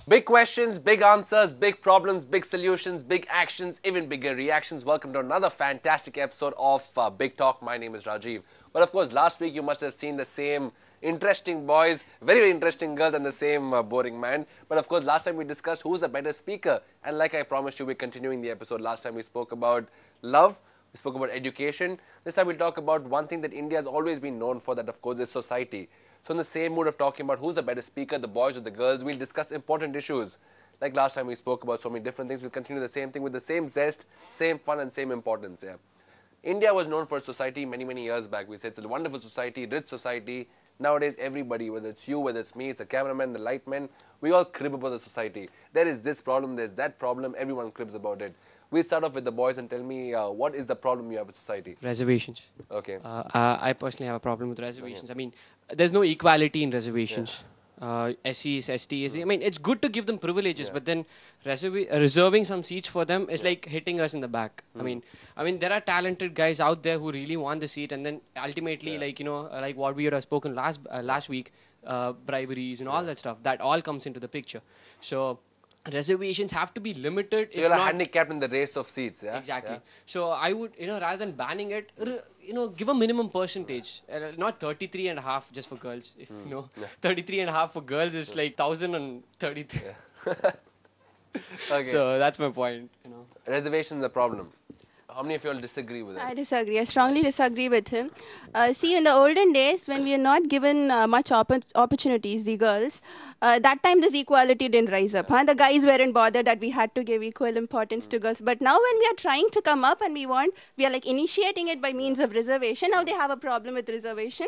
Big questions, big answers, big problems, big solutions, big actions, even bigger reactions. Welcome to another fantastic episode of Big Talk. My name is Rajiv. Well, of course, last week you must have seen the same interesting boys, very, very interesting girls, and the same boring man. But of course, last time we discussed who's a better speaker. And like I promised you, we're continuing the episode. Last time we spoke about love. We spoke about education. This time we'll talk about one thing that India has always been known for, that of course is society. So in the same mood of talking about who's the better speaker, the boys or the girls, we'll discuss important issues. Like last time we spoke about so many different things, we'll continue the same thing with the same zest, same fun and same importance. Yeah. India was known for society many, many years back. We said it's a wonderful society, rich society. Nowadays everybody, whether it's you, whether it's me, it's the cameraman, the lightman, we all crib about the society. There is this problem, there's that problem, everyone cribs about it. We'll start off with the boys and tell me what is the problem you have with society? Reservations. Okay. I personally have a problem with reservations. I mean, there's no equality in reservations. SCs, STs. I mean, it's good to give them privileges, but then reserving some seats for them is like hitting us in the back. I mean, there are talented guys out there who really want the seat, and then ultimately, like like what we had spoken last week, briberies and all that stuff. That all comes into the picture. So reservations have to be limited. So you're handicapped in the race of seats, yeah? Exactly. Yeah. So I would, rather than banning it, give a minimum percentage. Not 33 and a half just for girls. 33 and a half for girls is like 1,033. Yeah. Okay. So that's my point, Reservations are a problem. How many of you all disagree with it? I disagree. I strongly disagree with him. See, in the olden days, when we are not given much opportunities, the girls, that time this equality didn't rise up. The guys weren't bothered that we had to give equal importance to girls. But now when we are trying to come up and we are like initiating it by means of reservation, now they have a problem with reservation,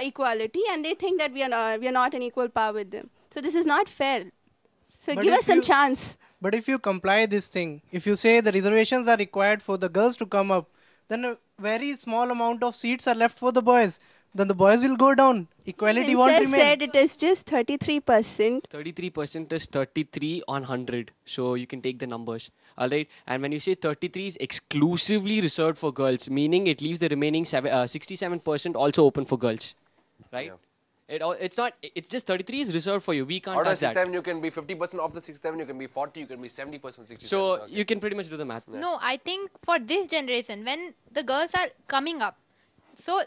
equality, and they think that we are not in equal par with them. So this is not fair. So give us some chance. But if you comply this thing, if you say the reservations are required for the girls to come up, then a very small amount of seats are left for the boys. Then the boys will go down. Equality won't remain. Said it is just 33%. 33% is 33 on 100. So you can take the numbers. All right. And when you say 33 is exclusively reserved for girls, meaning it leaves the remaining 67% also open for girls. Right? Yeah. It's not. It's just 33 is reserved for you. We can't touch that. Out of 67, you can be 50% of the 67. You can be 40. You can be 70% 67. So you can pretty much do the math. Yeah. No, I think for this generation, when the girls are coming up, so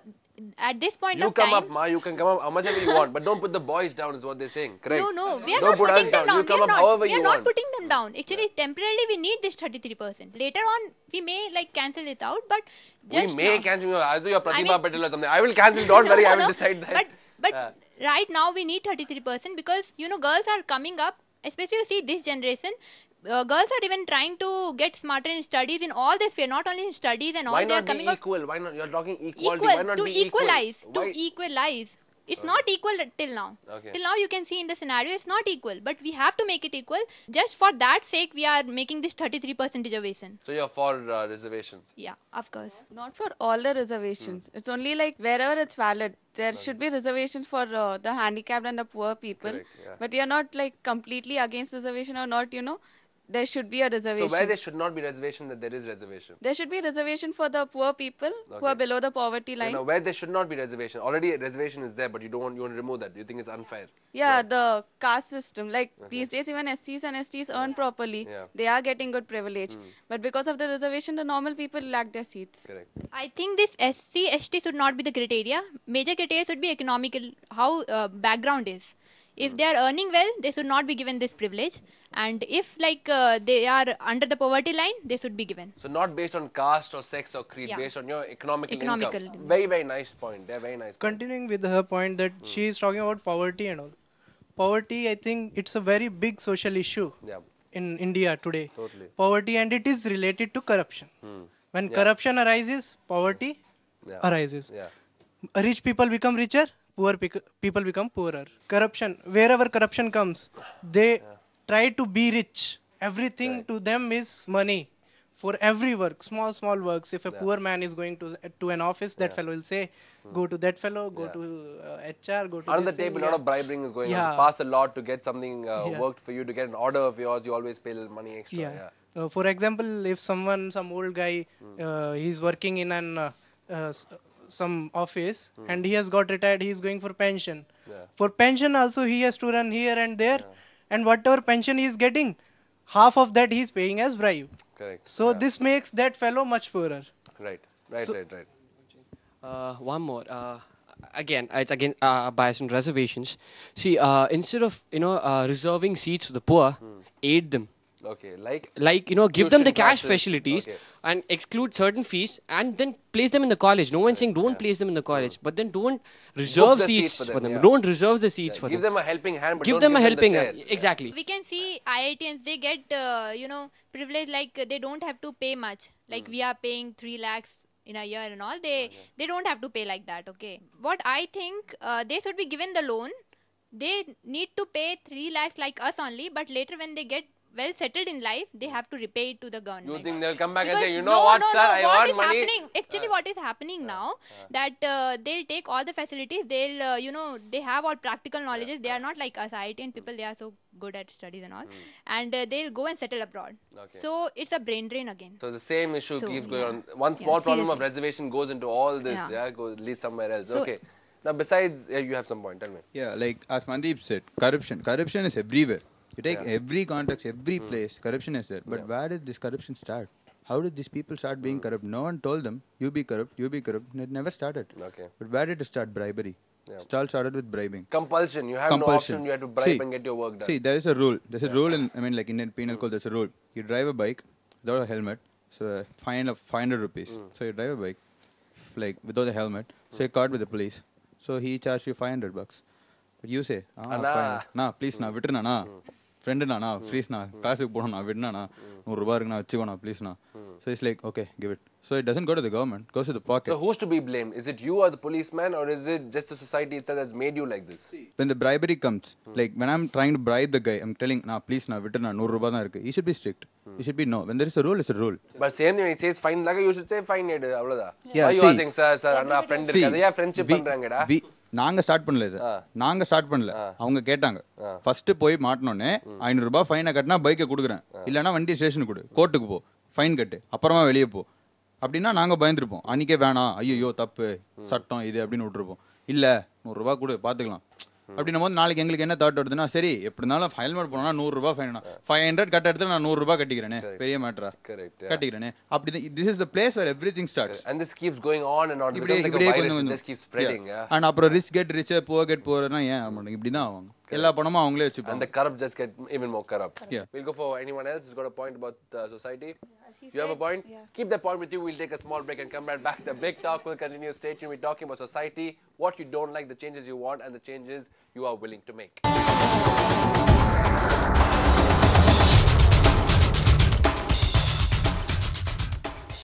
at this point of time, you come up, Ma. You can come up how much ever you want, but don't put the boys down. Is what they're saying. Correct? No, we are not putting them down. You come up however you want. We are not putting them down. Actually, temporarily we need this 33%. Later on, we may like cancel it out, but just we may cancel. As though you're Pratibha Patel or something. I will cancel. Don't worry. I will decide that. But right now we need 33% because girls are coming up, especially you see this generation. Girls are even trying to get smarter in studies in all this sphere, not only in studies and all. Why they are not coming be equal? Why not? You're talking equality. Why not to be equalize? Equal? To equalize. It's not equal till now. Okay. Till now you can see in the scenario it's not equal. But we have to make it equal. Just for that sake we are making this 33% reservation. So you're for reservations? Yeah, of course. Not for all the reservations. It's only like wherever it's valid. There should be reservations for the handicapped and the poor people. Correct, yeah. But we are not like completely against reservation or not, there should be a reservation. So where there should not be reservation, that there is reservation? There should be reservation for the poor people who are below the poverty line. Where there should not be reservation. Already a reservation is there, but you want to remove that. You think it's unfair? Yeah, the caste system. Like these days even SCs and STs earn properly. Yeah. They are getting good privilege. But because of the reservation, the normal people lack their seats. Correct. I think this SC, ST should not be the criteria. Major criteria should be economical, how background is. If they are earning well, they should not be given this privilege. And if they are under the poverty line, they should be given. So not based on caste or sex or creed, based on your economical income. Very, very nice point. Yeah, very nice. Continuing with her point that she is talking about poverty and all. Poverty, I think it's a very big social issue in India today. Totally. Poverty, and it is related to corruption. When corruption arises, poverty arises. Rich people become richer. Poor people become poorer. Corruption, wherever corruption comes, they try to be rich. Everything to them is money. For every work, small works. If a poor man is going to an office, that fellow will say, go to that fellow, go to HR, go to on the table, a lot of bribing is going on. To pass a law to get something worked for you, to get an order of yours, you always pay a little money extra. For example, if some old guy, he's working in an some office and he has got retired, he is going for pension. For pension also he has to run here and there. and whatever pension he is getting, half of that he is paying as bribe. Correct. So this makes that fellow much poorer. Right. One more. Again, it's again bias and reservations. See, instead of reserving seats for the poor, aid them. Okay, like Give them the tuition cash classes. facilities Okay. and exclude certain fees, and then place them in the college. No one's saying don't place them in the college, but then don't reserve the seats seat for them. yeah. Don't reserve the seats for Give them. them a helping hand, but Give don't them a the helping chair. hand. Exactly. We can see IITians, they get, privilege, like they don't have to pay much. Like we are paying 3 lakhs in a year and all. They don't have to pay like that, okay. What I think, they should be given the loan. They need to pay 3 lakhs like us only, but later when they get well settled in life, they have to repay it to the government. You think they'll come back Because and say, you know what, sir, I what want is money. happening, actually what is happening now, that they'll take all the facilities, they'll they have all practical knowledges. They are not like us IITian people, they are so good at studies and all, and they'll go and settle abroad. So it's a brain drain again. So the same issue So, keeps going yeah. on. One small problem of seriously. reservation goes into all this, Yeah. leads somewhere else. So- Okay. Now besides, you have some point, tell me. Yeah, like as Mandeep said, corruption is everywhere. You take every context, every place, corruption is there. But where did this corruption start? How did these people start being corrupt? No one told them, you be corrupt, you be corrupt. It never started. Okay. But where did it start? Bribery. It all started with bribing. Compulsion. You have no option. You have to bribe and get your work done. See, there is a rule. There's a rule in, like Indian Penal Code, there's a rule. You drive a bike without a helmet, so fine of 500 rupees. So you drive a bike, like without a helmet, so you're caught with the police. So he charged you $500. But you say, nah, please, nah, vitrna, nah. Friend, nah, please, nah, kaasuk poda, nah, vidna, nah, ₹100 na, vachiko, nah, please, nah. So it's like, okay, give it. So it doesn't go to the government, it goes to the pocket. So who's to be blamed? Is it you or the policeman, or is it just the society itself that's made you like this? When the bribery comes, like when I'm trying to bribe the guy, I'm telling, nah, please, nah, vitrna, ₹100 na irukku. He should be strict. He should be no. When there is a rule, it's a rule. But same thing, when he says fine laga, you should say fine edu, avladha. Yeah, Why you see, asking, sir, anna friend irukadha, yeah, friendship பண்றாங்கடா. நாங்க start பண்ணல இது நாங்க start பண்ணல அவங்க கேட்டாங்க first போய் மாட்டனோனே ₹500 ஃபைனை கட்டினா பைக்கை கொடுக்குறேன் இல்லனா வண்டி ஸ்டேஷனுக்கு கொடு கோர்ட்டுக்கு போ ஃபைன் கட்டு அப்புறமா வெளியே போ அப்படின்னா நாங்க பயந்துருப்போம் அன்னைக்கே வேணாம் ஐயோ தப்பு சட்டம் இது அப்படின்னு விட்டுருப்போம் இல்ல ₹100 கொடு பாத்துக்கலாம் அப்படின்னும் போது நாளைக்கு எங்களுக்கு என்ன தாட் வருதுன்னா சரி எப்படி இருந்தாலும் ஹெல்மெட் போனா ₹100 ஃபைனா 500 கட்ட எடுத்து நான் ₹100 கட்டிக்கிறேனே பெரிய மேட்டரா கட்டிக்கிறேனே அப்படி this is the place where everything starts and this keeps going on and on. It becomes like a virus, it just keeps spreading. and அப்புறம் rich get richer poor get poorer ஏன் இப்படி தான் ஆகும் எல்லா பணமும் அவங்களே வச்சுப்பாங்க and the corrupt just get even more corrupt. Yeah. We'll go for anyone else who's got a point about society. You have a point? Keep that point with you. We'll take a small break and come right back. The big talk will continue. Stay tuned. We're talking about society, what you don't like, the changes you want, and the changes you are willing to make.